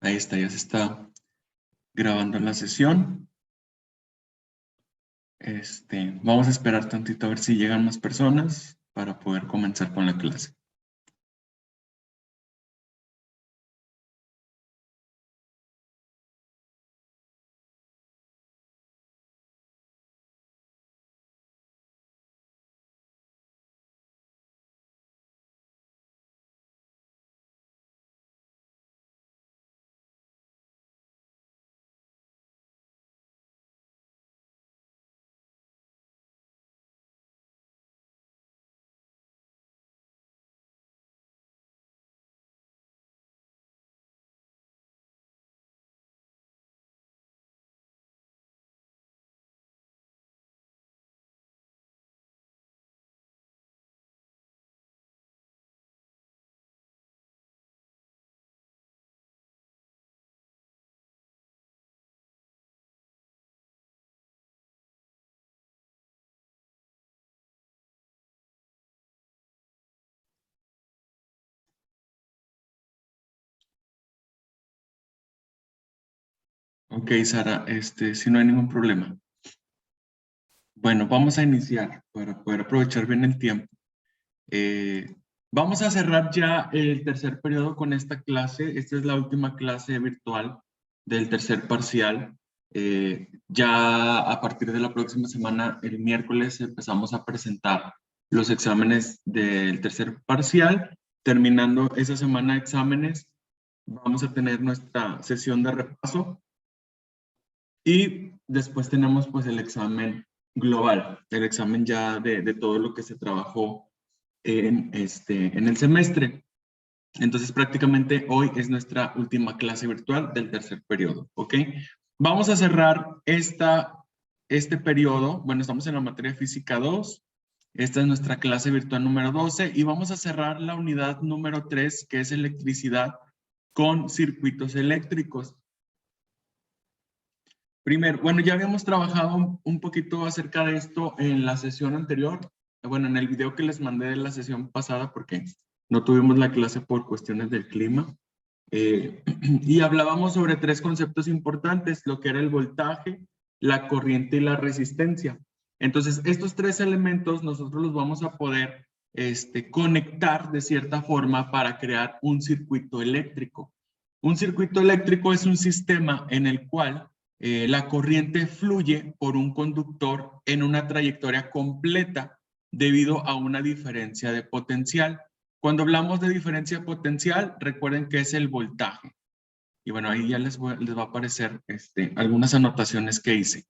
Ahí está, ya se está grabando la sesión. Vamos a esperar tantito a ver si llegan más personas para poder comenzar con la clase. Ok, Sara, si no hay ningún problema. Bueno, vamos a iniciar para poder aprovechar bien el tiempo. Vamos a cerrar ya el tercer periodo con esta clase. Esta es la última clase virtual del tercer parcial. Ya a partir de la próxima semana, el miércoles, empezamos a presentar los exámenes del tercer parcial. Terminando esa semana de exámenes, vamos a tener nuestra sesión de repaso y después tenemos pues el examen global, el examen ya de todo lo que se trabajó en el semestre. Entonces prácticamente hoy es nuestra última clase virtual del tercer periodo, ¿ok? Vamos a cerrar este periodo. Bueno, estamos en la materia física 2. Esta es nuestra clase virtual número 12 y vamos a cerrar la unidad número 3, que es electricidad con circuitos eléctricos. Primero, bueno, ya habíamos trabajado un poquito acerca de esto en la sesión anterior. Bueno, en el video que les mandé de la sesión pasada, porque no tuvimos la clase por cuestiones del clima. Y hablábamos sobre tres conceptos importantes, lo que era el voltaje, la corriente y la resistencia. Entonces, estos tres elementos nosotros los vamos a poder conectar de cierta forma para crear un circuito eléctrico. Un circuito eléctrico es un sistema en el cual la corriente fluye por un conductor en una trayectoria completa debido a una diferencia de potencial. Cuando hablamos de diferencia potencial, recuerden que es el voltaje. Y bueno, ahí ya les va a aparecer algunas anotaciones que hice.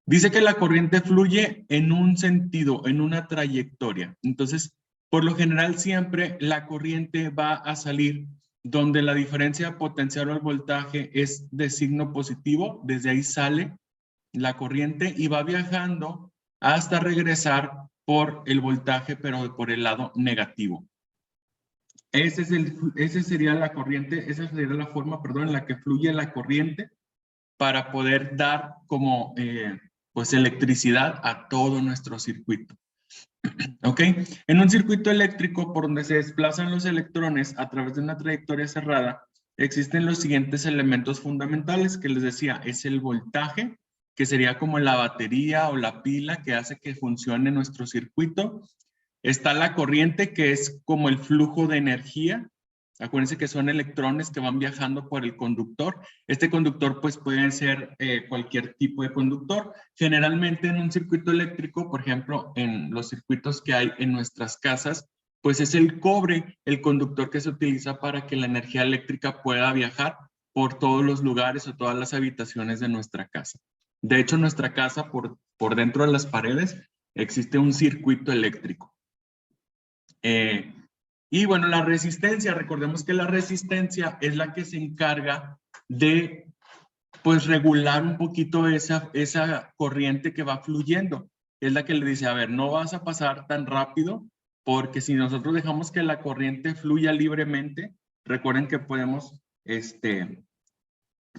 Dice que la corriente fluye en un sentido, en una trayectoria. Entonces, por lo general siempre la corriente va a salir donde la diferencia potencial o el voltaje es de signo positivo. Desde ahí sale la corriente y va viajando hasta regresar por el voltaje, pero por el lado negativo. Ese sería la corriente, esa sería la forma, perdón, en la que fluye la corriente para poder dar como pues electricidad a todo nuestro circuito. ¿Ok? En un circuito eléctrico por donde se desplazan los electrones a través de una trayectoria cerrada, existen los siguientes elementos fundamentales que les decía, es el voltaje, que sería como la batería o la pila que hace que funcione nuestro circuito. Está la corriente, que es como el flujo de energía. Acuérdense que son electrones que van viajando por el conductor. Este conductor pues puede ser cualquier tipo de conductor. Generalmente en un circuito eléctrico, por ejemplo, en los circuitos que hay en nuestras casas, pues es el cobre, el conductor que se utiliza para que la energía eléctrica pueda viajar por todos los lugares o todas las habitaciones de nuestra casa. De hecho, en nuestra casa, por dentro de las paredes, existe un circuito eléctrico. Y bueno, la resistencia, recordemos que la resistencia es la que se encarga de pues regular un poquito esa corriente que va fluyendo. Es la que le dice, a ver, no vas a pasar tan rápido porque si nosotros dejamos que la corriente fluya libremente, recuerden que podemos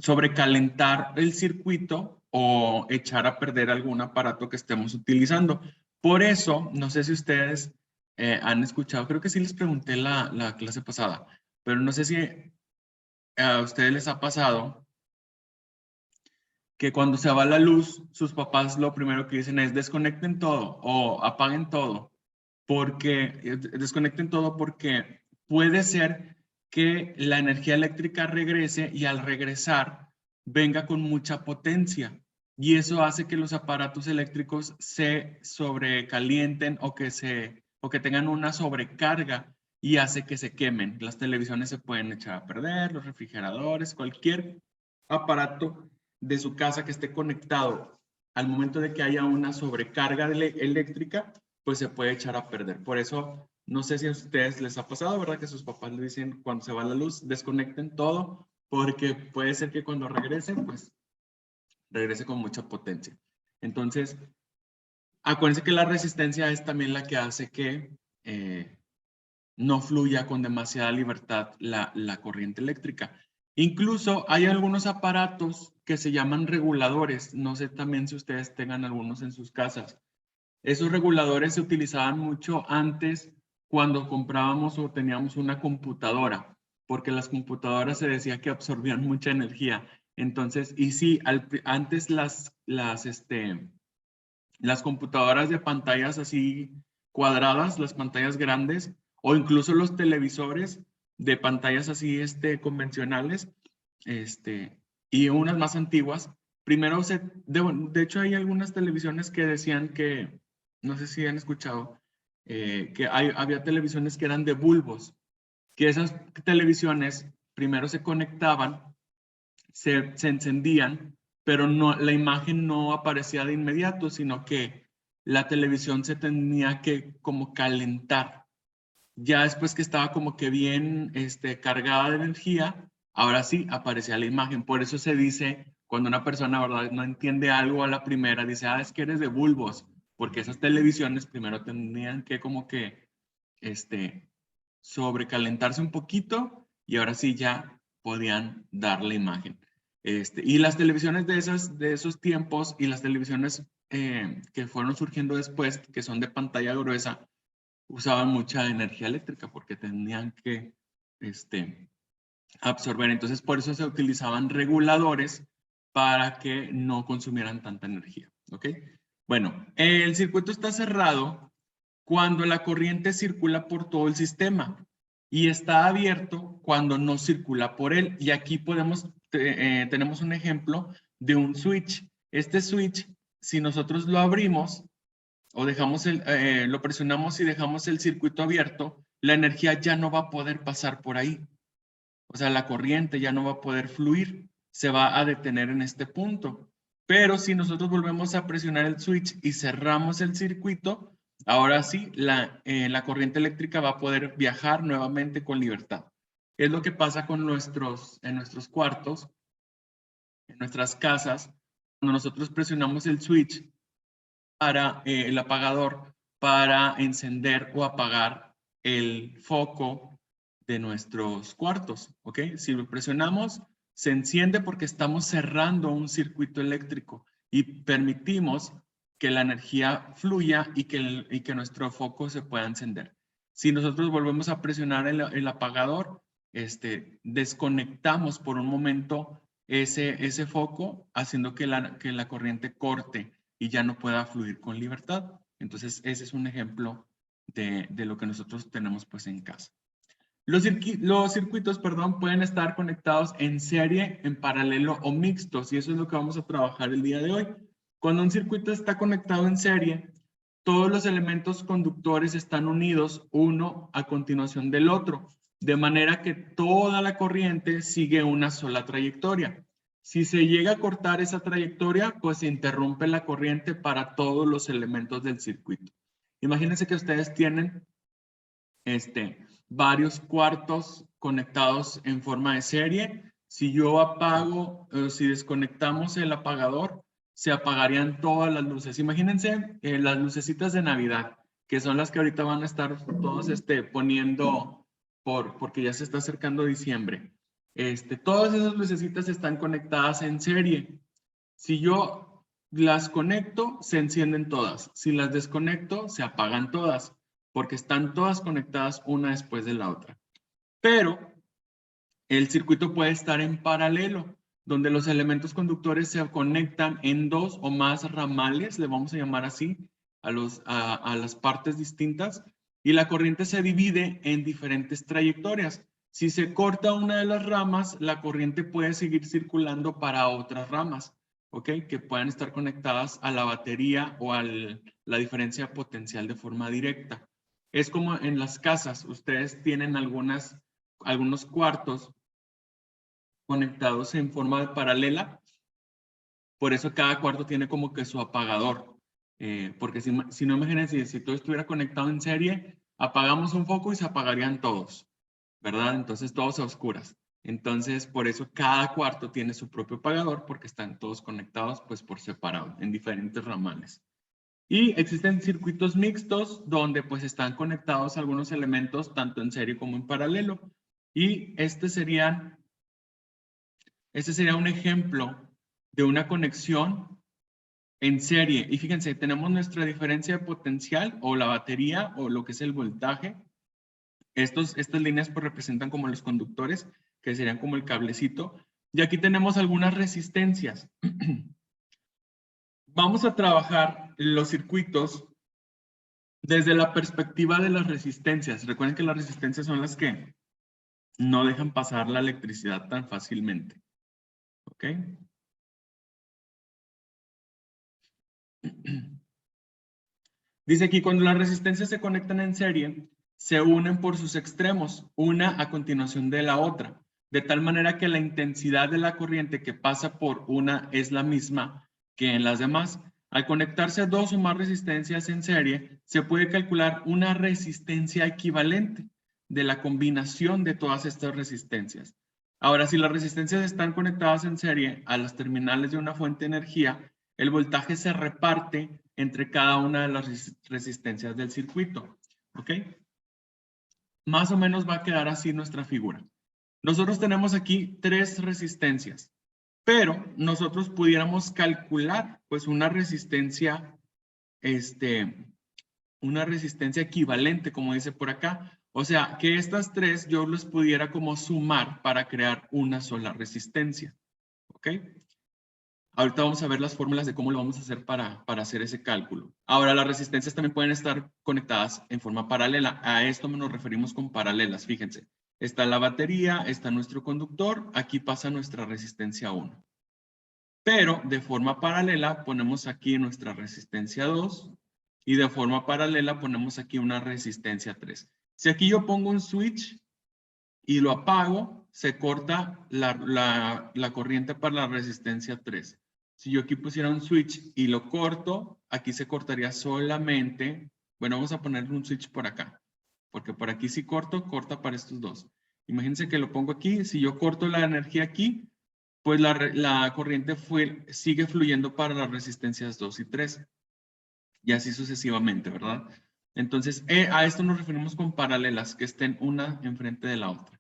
sobrecalentar el circuito o echar a perder algún aparato que estemos utilizando. Por eso, no sé si ustedes han escuchado, creo que sí les pregunté la clase pasada, pero no sé si a ustedes les ha pasado que cuando se va la luz, sus papás lo primero que dicen es desconecten todo o apaguen todo, porque desconecten todo porque puede ser que la energía eléctrica regrese y al regresar venga con mucha potencia y eso hace que los aparatos eléctricos se sobrecalienten o que tengan una sobrecarga y hace que se quemen. Las televisiones se pueden echar a perder, los refrigeradores, cualquier aparato de su casa que esté conectado al momento de que haya una sobrecarga eléctrica, pues se puede echar a perder. Por eso, no sé si a ustedes les ha pasado, ¿verdad? Que sus papás le dicen cuando se va la luz, desconecten todo, porque puede ser que cuando regresen, pues regrese con mucha potencia. Entonces, acuérdense que la resistencia es también la que hace que no fluya con demasiada libertad la corriente eléctrica. Incluso hay algunos aparatos que se llaman reguladores. No sé también si ustedes tengan algunos en sus casas. Esos reguladores se utilizaban mucho antes cuando comprábamos o teníamos una computadora, porque las computadoras se decía que absorbían mucha energía. Entonces, y sí, antes las computadoras de pantallas así cuadradas, las pantallas grandes, o incluso los televisores de pantallas así convencionales, y unas más antiguas, primero de hecho hay algunas televisiones que decían que, no sé si han escuchado, que había televisiones que eran de bulbos, que esas televisiones primero se conectaban, se encendían, pero no, la imagen no aparecía de inmediato, sino que la televisión se tenía que como calentar. Ya después que estaba como que bien cargada de energía, ahora sí aparecía la imagen. Por eso se dice, cuando una persona, ¿verdad?, no entiende algo a la primera, dice, ah, es que eres de bulbos, porque esas televisiones primero tenían que como que sobrecalentarse un poquito y ahora sí ya podían dar la imagen. Y las televisiones de esos tiempos y las televisiones que fueron surgiendo después, que son de pantalla gruesa, usaban mucha energía eléctrica porque tenían que absorber. Entonces, por eso se utilizaban reguladores para que no consumieran tanta energía. ¿Ok? Bueno, el circuito está cerrado cuando la corriente circula por todo el sistema y está abierto cuando no circula por él. Y aquí tenemos un ejemplo de un switch. Este switch, si nosotros lo abrimos o lo presionamos y dejamos el circuito abierto, la energía ya no va a poder pasar por ahí. O sea, la corriente ya no va a poder fluir, se va a detener en este punto. Pero si nosotros volvemos a presionar el switch y cerramos el circuito, ahora sí, la corriente eléctrica va a poder viajar nuevamente con libertad. Es lo que pasa en nuestros cuartos, en nuestras casas, cuando nosotros presionamos el switch para el apagador para encender o apagar el foco de nuestros cuartos, ¿ok? Si lo presionamos, se enciende porque estamos cerrando un circuito eléctrico y permitimos que la energía fluya y que nuestro foco se pueda encender. Si nosotros volvemos a presionar el apagador, desconectamos por un momento ese foco, haciendo que la corriente corte y ya no pueda fluir con libertad. Entonces, ese es un ejemplo de lo que nosotros tenemos pues en casa. Los circuitos, perdón, pueden estar conectados en serie, en paralelo o mixtos, y eso es lo que vamos a trabajar el día de hoy. Cuando un circuito está conectado en serie, todos los elementos conductores están unidos uno a continuación del otro, de manera que toda la corriente sigue una sola trayectoria. Si se llega a cortar esa trayectoria, pues se interrumpe la corriente para todos los elementos del circuito. Imagínense que ustedes tienen varios cuartos conectados en forma de serie. Si yo apago, si desconectamos el apagador, se apagarían todas las luces. Imagínense las lucecitas de Navidad, que son las que ahorita van a estar todos poniendo porque ya se está acercando diciembre. Todas esas lucecitas están conectadas en serie. Si yo las conecto, se encienden todas. Si las desconecto, se apagan todas, porque están todas conectadas una después de la otra. Pero el circuito puede estar en paralelo, donde los elementos conductores se conectan en dos o más ramales, le vamos a llamar así, a las partes distintas, y la corriente se divide en diferentes trayectorias. Si se corta una de las ramas, la corriente puede seguir circulando para otras ramas, ¿ok? Que puedan estar conectadas a la batería o a la diferencia potencial de forma directa. Es como en las casas, ustedes tienen algunos cuartos conectados en forma paralela, por eso cada cuarto tiene como que su apagador, porque si no, imagínense, si todo estuviera conectado en serie, apagamos un foco y se apagarían todos, ¿verdad? Entonces todos a oscuras. Entonces, por eso cada cuarto tiene su propio apagador, porque están todos conectados pues por separado, en diferentes ramales. Y existen circuitos mixtos donde pues están conectados algunos elementos tanto en serie como en paralelo. Y este sería un ejemplo de una conexión en serie. Y fíjense, tenemos nuestra diferencia de potencial o la batería o lo que es el voltaje. Estas líneas pues representan como los conductores, que serían como el cablecito. Y aquí tenemos algunas resistencias. Vamos a trabajar los circuitos desde la perspectiva de las resistencias. Recuerden que las resistencias son las que no dejan pasar la electricidad tan fácilmente. ¿Ok? Dice aquí, cuando las resistencias se conectan en serie, se unen por sus extremos, una a continuación de la otra, de tal manera que la intensidad de la corriente que pasa por una es la misma que en las demás. Al conectarse dos o más resistencias en serie, se puede calcular una resistencia equivalente de la combinación de todas estas resistencias. Ahora, si las resistencias están conectadas en serie a las terminales de una fuente de energía, el voltaje se reparte entre cada una de las resistencias del circuito. ¿Ok? Más o menos va a quedar así nuestra figura. Nosotros tenemos aquí 3 resistencias, pero nosotros pudiéramos calcular pues una resistencia equivalente, como dice por acá. O sea, que estas 3 yo las pudiera como sumar para crear una sola resistencia. ¿Ok? Ahorita vamos a ver las fórmulas de cómo lo vamos a hacer para hacer ese cálculo. Ahora, las resistencias también pueden estar conectadas en forma paralela. A esto nos referimos con paralelas, fíjense. Está la batería, está nuestro conductor, aquí pasa nuestra resistencia 1. Pero de forma paralela ponemos aquí nuestra resistencia 2 y de forma paralela ponemos aquí una resistencia 3. Si aquí yo pongo un switch y lo apago, se corta la corriente para la resistencia 3. Si yo aquí pusiera un switch y lo corto, aquí se cortaría solamente, bueno, vamos a ponerle un switch por acá, porque por aquí si corto, corta para estos dos. Imagínense que lo pongo aquí, si yo corto la energía aquí, pues la corriente sigue fluyendo para las resistencias 2 y 3, y así sucesivamente, ¿verdad? Entonces, a esto nos referimos con paralelas, que estén una enfrente de la otra.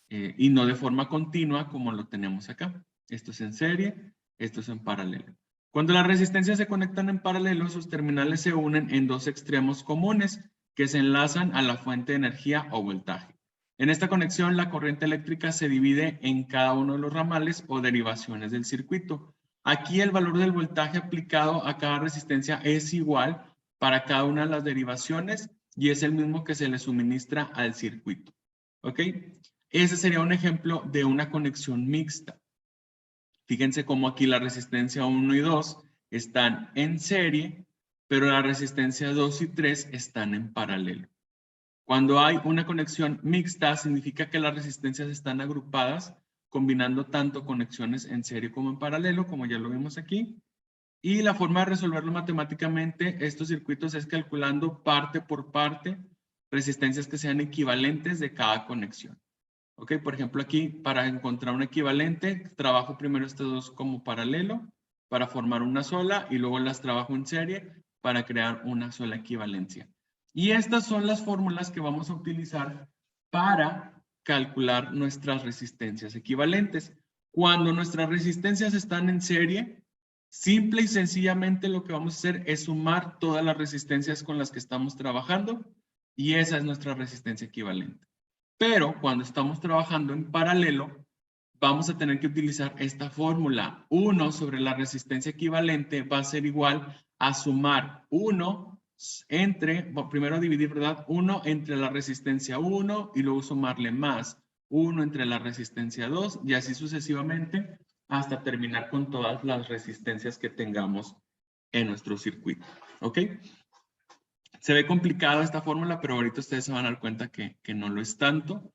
Y no de forma continua como lo tenemos acá. Esto es en serie, esto es en paralelo. Cuando las resistencias se conectan en paralelo, sus terminales se unen en dos extremos comunes que se enlazan a la fuente de energía o voltaje. En esta conexión, la corriente eléctrica se divide en cada uno de los ramales o derivaciones del circuito. Aquí el valor del voltaje aplicado a cada resistencia es igual para cada una de las derivaciones y es el mismo que se le suministra al circuito. ¿Ok? Ese sería un ejemplo de una conexión mixta. Fíjense cómo aquí la resistencia 1 y 2 están en serie, pero la resistencia 2 y 3 están en paralelo. Cuando hay una conexión mixta, significa que las resistencias están agrupadas, combinando tanto conexiones en serie como en paralelo, como ya lo vimos aquí. Y la forma de resolverlo matemáticamente, estos circuitos, es calculando parte por parte resistencias que sean equivalentes de cada conexión. Ok, por ejemplo aquí, para encontrar un equivalente, trabajo primero estas dos como paralelo para formar una sola y luego las trabajo en serie para crear una sola equivalencia. Y estas son las fórmulas que vamos a utilizar para calcular nuestras resistencias equivalentes. Cuando nuestras resistencias están en serie, simple y sencillamente lo que vamos a hacer es sumar todas las resistencias con las que estamos trabajando y esa es nuestra resistencia equivalente. Pero cuando estamos trabajando en paralelo, vamos a tener que utilizar esta fórmula. 1 sobre la resistencia equivalente va a ser igual a sumar 1 entre, bueno, primero dividir, ¿verdad? 1 entre la resistencia 1 y luego sumarle más 1 entre la resistencia 2 y así sucesivamente hasta terminar con todas las resistencias que tengamos en nuestro circuito. ¿Ok? Se ve complicada esta fórmula, pero ahorita ustedes se van a dar cuenta que no lo es tanto.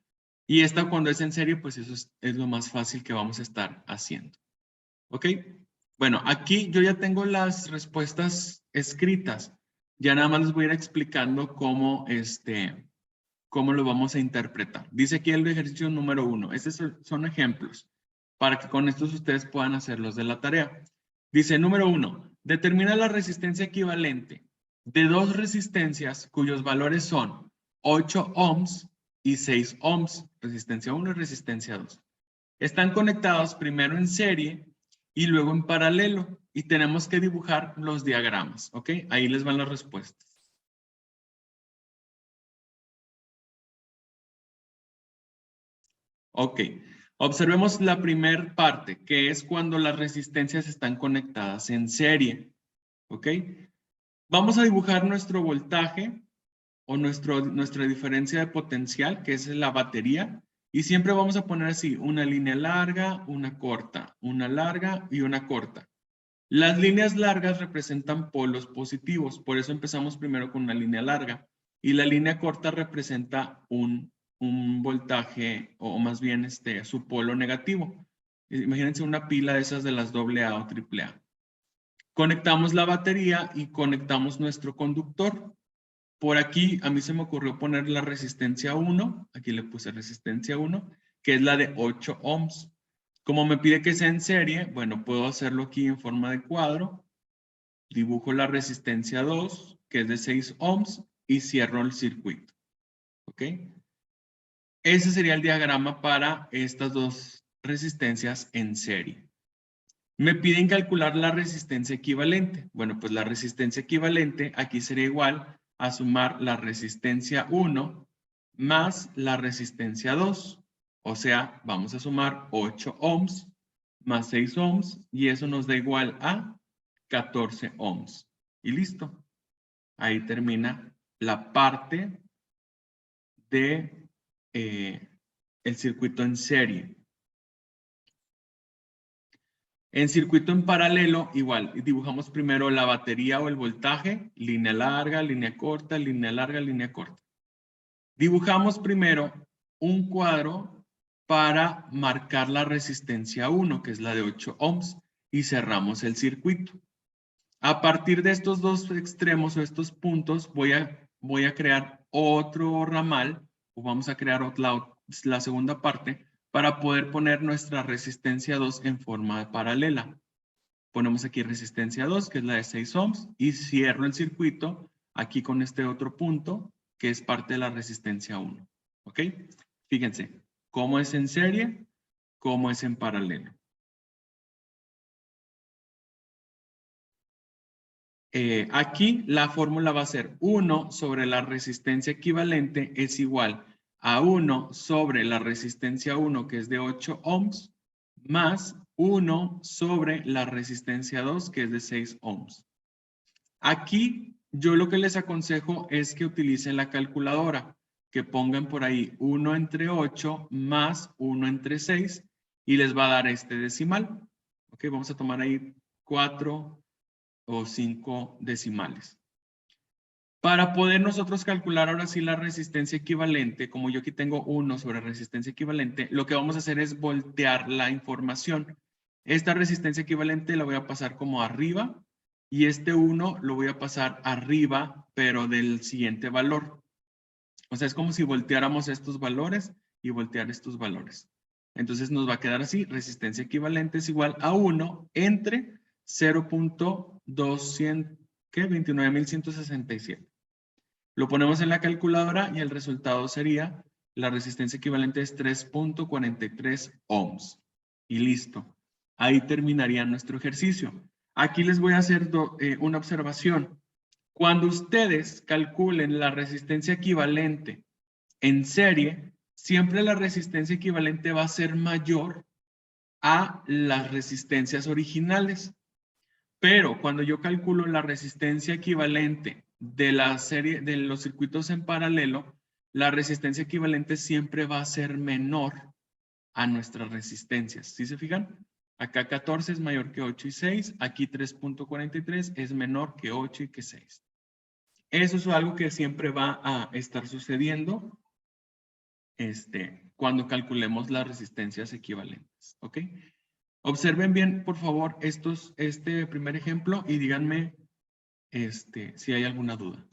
Y esta cuando es en serie, pues eso es lo más fácil que vamos a estar haciendo. ¿Ok? Bueno, aquí yo ya tengo las respuestas escritas. Ya nada más les voy a ir explicando cómo lo vamos a interpretar. Dice aquí el ejercicio número 1. Estos son ejemplos para que con estos ustedes puedan hacerlos de la tarea. Dice número 1. Determina la resistencia equivalente de dos resistencias cuyos valores son 8 ohms y 6 ohms, resistencia 1 y resistencia 2. Están conectados primero en serie y luego en paralelo y tenemos que dibujar los diagramas, ¿ok? Ahí les van las respuestas. Ok, observemos la primera parte, que es cuando las resistencias están conectadas en serie, ¿ok? Vamos a dibujar nuestro voltaje o nuestra diferencia de potencial, que es la batería, y siempre vamos a poner así, una línea larga, una corta, una larga y una corta. Las líneas largas representan polos positivos, por eso empezamos primero con una línea larga, y la línea corta representa un voltaje, o más bien su polo negativo. Imagínense una pila de esas de las AA o AAA. Conectamos la batería y conectamos nuestro conductor. Por aquí a mí se me ocurrió poner la resistencia 1, aquí le puse resistencia 1, que es la de 8 ohms. Como me pide que sea en serie, bueno, puedo hacerlo aquí en forma de cuadro. Dibujo la resistencia 2, que es de 6 ohms, y cierro el circuito. ¿Ok? Ese sería el diagrama para estas dos resistencias en serie. Me piden calcular la resistencia equivalente. Bueno, pues la resistencia equivalente aquí sería igual a sumar la resistencia 1 más la resistencia 2. O sea, vamos a sumar 8 ohms más 6 ohms y eso nos da igual a 14 ohms. Y listo. Ahí termina la parte de el circuito en serie. En circuito en paralelo, igual, dibujamos primero la batería o el voltaje, línea larga, línea corta, línea larga, línea corta. Dibujamos primero un cuadro para marcar la resistencia 1, que es la de 8 ohms, y cerramos el circuito. A partir de estos dos extremos o estos puntos, voy a crear otro ramal, o vamos a crear la segunda parte, para poder poner nuestra resistencia 2 en forma paralela. Ponemos aquí resistencia 2, que es la de 6 ohms, y cierro el circuito aquí con este otro punto, que es parte de la resistencia 1. ¿Ok? Fíjense, cómo es en serie, cómo es en paralelo. Aquí la fórmula va a ser 1 sobre la resistencia equivalente es igual a 1 sobre la resistencia 1, que es de 8 ohms, más 1 sobre la resistencia 2, que es de 6 ohms. Aquí yo lo que les aconsejo es que utilicen la calculadora, que pongan por ahí 1 entre 8 más 1 entre 6 y les va a dar este decimal. Ok, vamos a tomar ahí 4 o 5 decimales. Para poder nosotros calcular ahora sí la resistencia equivalente, como yo aquí tengo 1 sobre resistencia equivalente, lo que vamos a hacer es voltear la información. Esta resistencia equivalente la voy a pasar como arriba y este 1 lo voy a pasar arriba, pero del siguiente valor. O sea, es como si volteáramos estos valores y voltear estos valores. Entonces nos va a quedar así, resistencia equivalente es igual a 1 entre 0.29.167. Lo ponemos en la calculadora y el resultado sería, la resistencia equivalente es 3.43 ohms. Y listo. Ahí terminaría nuestro ejercicio. Aquí les voy a hacer una observación. Cuando ustedes calculen la resistencia equivalente en serie, siempre la resistencia equivalente va a ser mayor a las resistencias originales. Pero cuando yo calculo la resistencia equivalente de la serie de los circuitos en paralelo, la resistencia equivalente siempre va a ser menor a nuestras resistencias. ¿Sí se fijan? Acá 14 es mayor que 8 y 6. Aquí 3.43 es menor que 8 y que 6. Eso es algo que siempre va a estar sucediendo cuando calculemos las resistencias equivalentes. ¿Ok? Observen bien, por favor, este primer ejemplo y díganme si hay alguna duda.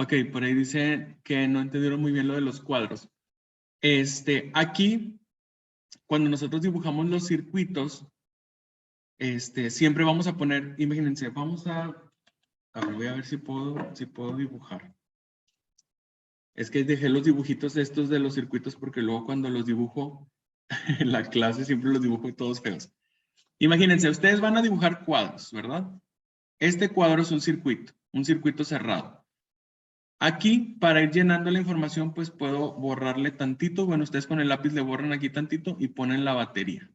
Ok, por ahí dice que no entendieron muy bien lo de los cuadros. Aquí, cuando nosotros dibujamos los circuitos, siempre vamos a poner, imagínense, vamos a ver, voy a ver si puedo dibujar. Es que dejé los dibujitos estos de los circuitos porque luego cuando los dibujo en la clase siempre los dibujo todos feos. Imagínense, ustedes van a dibujar cuadros, ¿verdad? Este cuadro es un circuito cerrado. Aquí, para ir llenando la información, pues puedo borrarle tantito. Bueno, ustedes con el lápiz le borran aquí tantito y ponen la batería.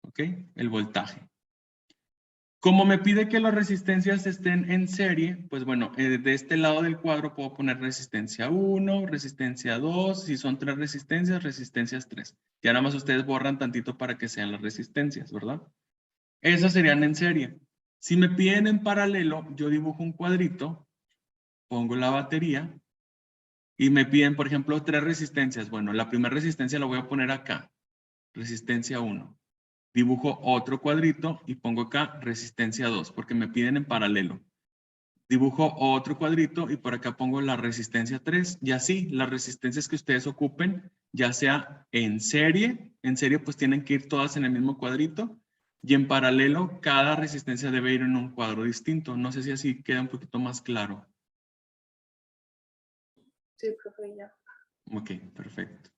¿Ok? El voltaje. Como me pide que las resistencias estén en serie, pues bueno, de este lado del cuadro puedo poner resistencia 1, resistencia 2, si son 3 resistencias, resistencias 3. Ya nada más ustedes borran tantito para que sean las resistencias, ¿verdad? Esas serían en serie. Si me piden en paralelo, yo dibujo un cuadrito, pongo la batería y me piden, por ejemplo, 3 resistencias. Bueno, la primera resistencia la voy a poner acá, resistencia 1. Dibujo otro cuadrito y pongo acá resistencia 2, porque me piden en paralelo. Dibujo otro cuadrito y por acá pongo la resistencia 3. Y así, las resistencias que ustedes ocupen, ya sea en serie pues tienen que ir todas en el mismo cuadrito. Y en paralelo, cada resistencia debe ir en un cuadro distinto. No sé si así queda un poquito más claro. Sí, profe, ya. Ok, perfecto.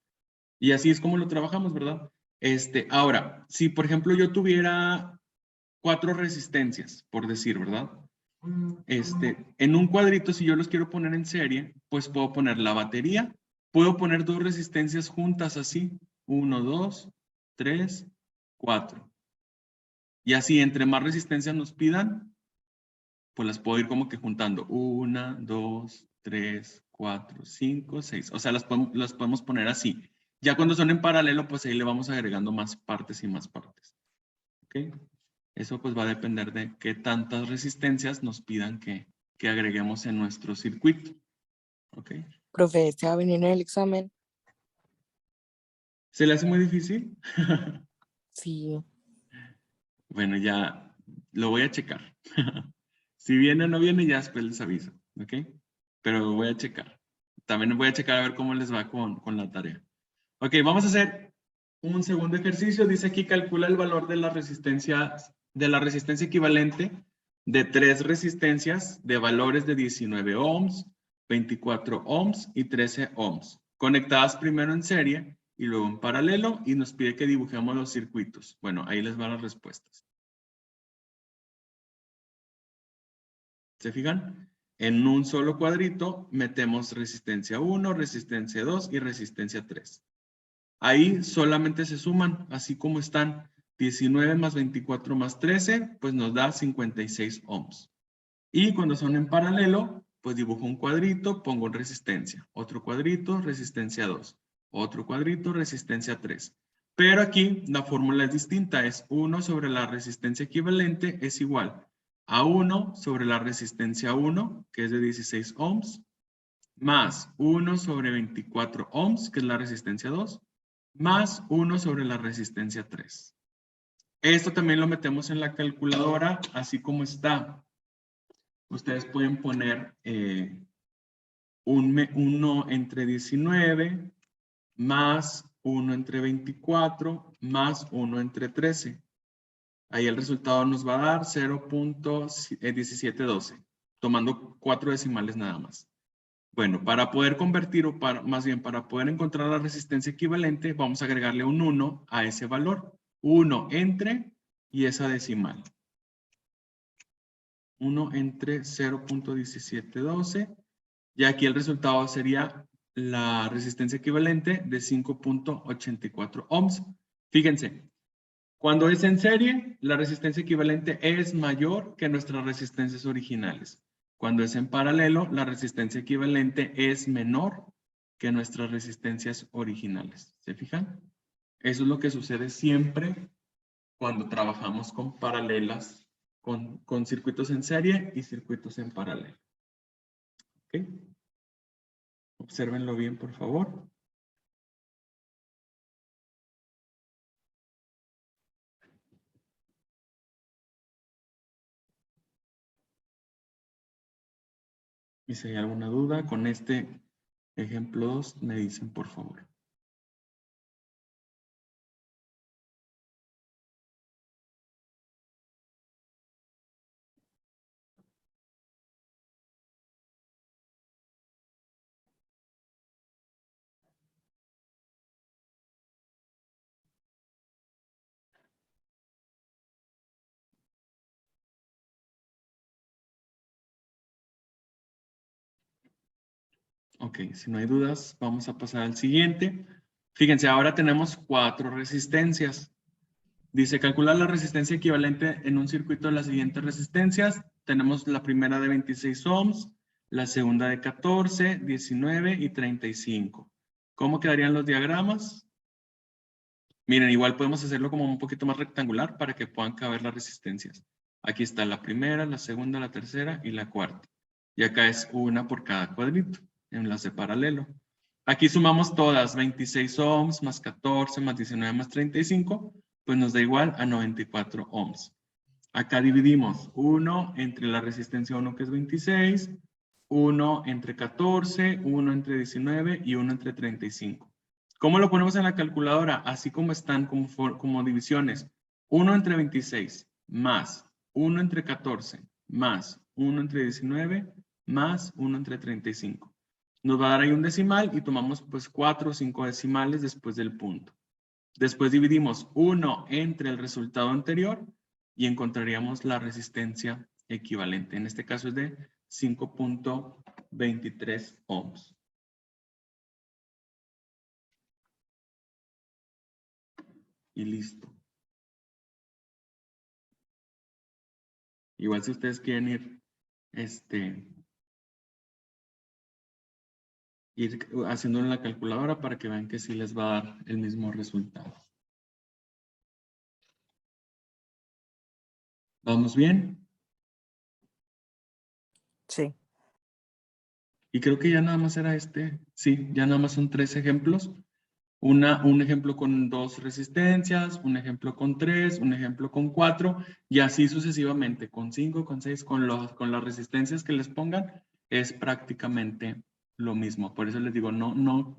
Y así es como lo trabajamos, ¿verdad? Ahora, si por ejemplo yo tuviera 4 resistencias, por decir, ¿verdad? En un cuadrito, si yo los quiero poner en serie, pues puedo poner la batería, puedo poner 2 resistencias juntas así, 1, 2, 3, 4. Y así, entre más resistencias nos pidan, pues las puedo ir como que juntando. 1, 2, 3, 4, 5, 6. O sea, las podemos poner así. Ya cuando son en paralelo, pues ahí le vamos agregando más partes y más partes. ¿Ok? Eso pues va a depender de qué tantas resistencias nos pidan que agreguemos en nuestro circuito. ¿Ok? Profe, ¿se va a venir en el examen? ¿Se le hace muy difícil? Sí. Bueno, ya lo voy a checar. Si viene o no viene, ya después les aviso. ¿Ok? Pero lo voy a checar. También voy a checar a ver cómo les va con la tarea. Ok, vamos a hacer un segundo ejercicio. Dice aquí, calcula el valor de la resistencia equivalente de 3 resistencias de valores de 19 ohms, 24 ohms y 13 ohms, conectadas primero en serie y luego en paralelo, y nos pide que dibujemos los circuitos. Bueno, ahí les van las respuestas. ¿Se fijan? En un solo cuadrito metemos resistencia 1, resistencia 2 y resistencia 3. Ahí solamente se suman, así como están 19 más 24 más 13, pues nos da 56 ohms. Y cuando son en paralelo, pues dibujo un cuadrito, pongo resistencia. Otro cuadrito, resistencia 2. Otro cuadrito, resistencia 3. Pero aquí la fórmula es distinta, es 1 sobre la resistencia equivalente es igual a 1 sobre la resistencia 1, que es de 16 ohms, más 1 sobre 24 ohms, que es la resistencia 2, más 1 sobre la resistencia 3. Esto también lo metemos en la calculadora, así como está. ustedes pueden poner 1 entre 19 más 1 entre 24 más 1 entre 13. Ahí el resultado nos va a dar 0.1712, tomando 4 decimales nada más. Bueno, para poder convertir, o más bien para poder encontrar la resistencia equivalente, vamos a agregarle un 1 a ese valor. 1 entre y esa decimal. 1 entre 0.1712. Y aquí el resultado sería la resistencia equivalente de 5.84 ohms. Fíjense, cuando es en serie, la resistencia equivalente es mayor que nuestras resistencias originales. Cuando es en paralelo, la resistencia equivalente es menor que nuestras resistencias originales. ¿Se fijan? Eso es lo que sucede siempre cuando trabajamos con paralelas, con circuitos en serie y circuitos en paralelo. ¿Ok? Obsérvenlo bien, por favor. Y si hay alguna duda con este ejemplo 2, me dicen por favor. Ok, si no hay dudas, vamos a pasar al siguiente. Fíjense, ahora tenemos 4 resistencias. Dice, calcular la resistencia equivalente en un circuito de las siguientes resistencias. Tenemos la primera de 26 ohms, la segunda de 14, 19 y 35. ¿Cómo quedarían los diagramas? Miren, igual podemos hacerlo como un poquito más rectangular para que puedan caber las resistencias. Aquí está la primera, la segunda, la tercera y la cuarta. Y acá es una por cada cuadrito, enlace paralelo. Aquí sumamos todas, 26 ohms más 14 más 19 más 35, pues nos da igual a 94 ohms. Acá dividimos 1 entre la resistencia 1 que es 26, 1 entre 14, 1 entre 19 y 1 entre 35. ¿Cómo lo ponemos en la calculadora? Así como están, como divisiones. 1 entre 26 más 1 entre 14 más 1 entre 19 más 1 entre 35. Nos va a dar ahí un decimal y tomamos pues 4 o 5 decimales después del punto. Después dividimos 1 entre el resultado anterior y encontraríamos la resistencia equivalente. En este caso es de 5.23 ohms. Y listo. Igual si ustedes quieren ir haciéndolo en la calculadora para que vean que sí les va a dar el mismo resultado. ¿Vamos bien? Sí. Y creo que ya nada más era sí, ya nada más son 3 ejemplos. Un ejemplo con 2 resistencias, un ejemplo con 3, un ejemplo con 4, y así sucesivamente, con 5, con 6, con las resistencias que les pongan, es prácticamente lo mismo. Por eso les digo, no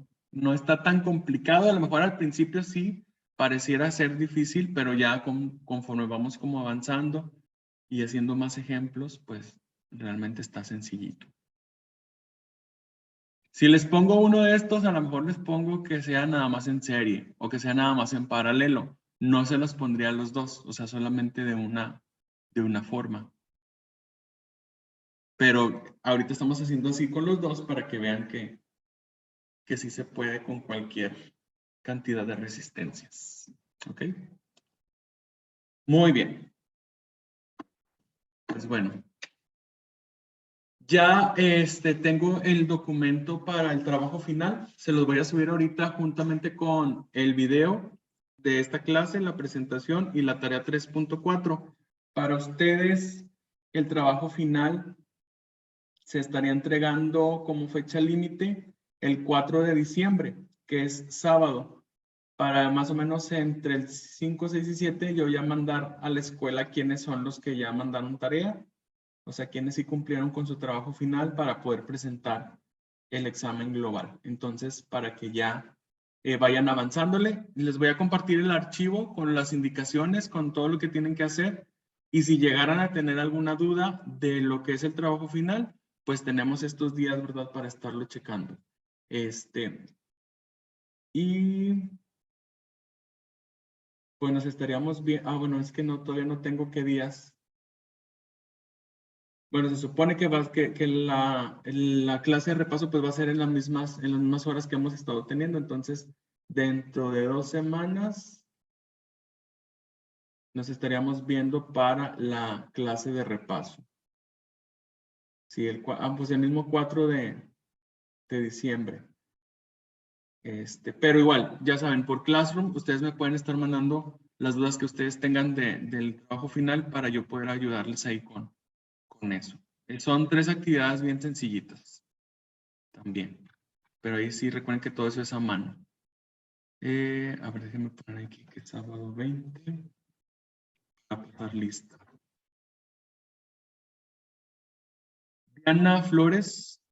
está tan complicado. A lo mejor al principio sí pareciera ser difícil, pero ya conforme vamos como avanzando y haciendo más ejemplos, pues realmente está sencillito. Si les pongo uno de estos, a lo mejor les pongo que sea nada más en serie o que sea nada más en paralelo. No se los pondría a los dos, o sea, solamente de una forma. Pero ahorita estamos haciendo así con los dos para que vean que sí se puede con cualquier cantidad de resistencias. ¿Ok? Muy bien. Pues bueno. Ya tengo el documento para el trabajo final. Se los voy a subir ahorita juntamente con el video de esta clase, la presentación y la tarea 3.4. Para ustedes, el trabajo final se estaría entregando como fecha límite el 4 de diciembre, que es sábado. Para más o menos entre el 5, 6 y 7 yo ya mandar a la escuela quiénes son los que ya mandaron tarea. O sea, quienes sí cumplieron con su trabajo final para poder presentar el examen global. Entonces, para que ya vayan avanzándole, les voy a compartir el archivo con las indicaciones, con todo lo que tienen que hacer. Y si llegaran a tener alguna duda de lo que es el trabajo final, pues tenemos estos días, ¿verdad?, para estarlo checando. Y pues nos estaríamos bien. Ah, bueno, es que no, todavía no tengo qué días. Bueno, se supone que, que la clase de repaso pues va a ser en las mismas horas que hemos estado teniendo. Entonces, dentro de 2 semanas nos estaríamos viendo para la clase de repaso. Sí, pues el mismo 4 de diciembre. Pero igual, ya saben, por Classroom, ustedes me pueden estar mandando las dudas que ustedes tengan del trabajo final para yo poder ayudarles ahí con eso. Son 3 actividades bien sencillitas también. Pero ahí sí recuerden que todo eso es a mano. A ver, déjenme poner aquí que es sábado 20. A pasar lista. Diana Flores.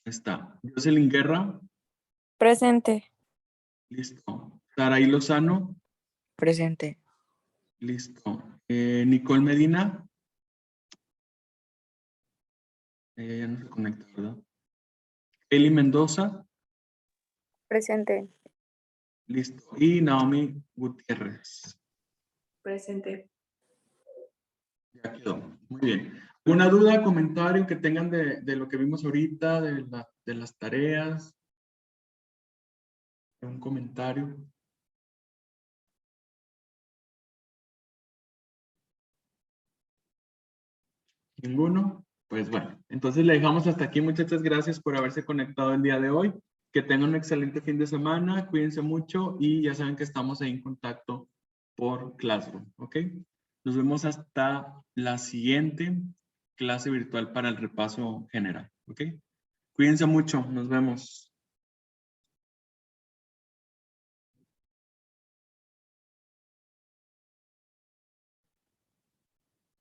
Está. Jocelyn Guerra. Presente. Listo. Saraí Lozano. Presente. Listo. Nicole Medina. Ella ya no se conecta, ¿verdad? Eli Mendoza. Presente. Listo. Y Naomi Gutiérrez. Presente. Ya quedó. Muy bien. ¿Alguna duda, comentario que tengan de lo que vimos ahorita, de las tareas? ¿Un comentario? ¿Ninguno? Pues bueno, entonces le dejamos hasta aquí. Muchas gracias por haberse conectado el día de hoy. Que tengan un excelente fin de semana. Cuídense mucho y ya saben que estamos ahí en contacto por Classroom, ¿ok? Nos vemos hasta la siguiente clase virtual para el repaso general, ¿ok? Cuídense mucho. Nos vemos.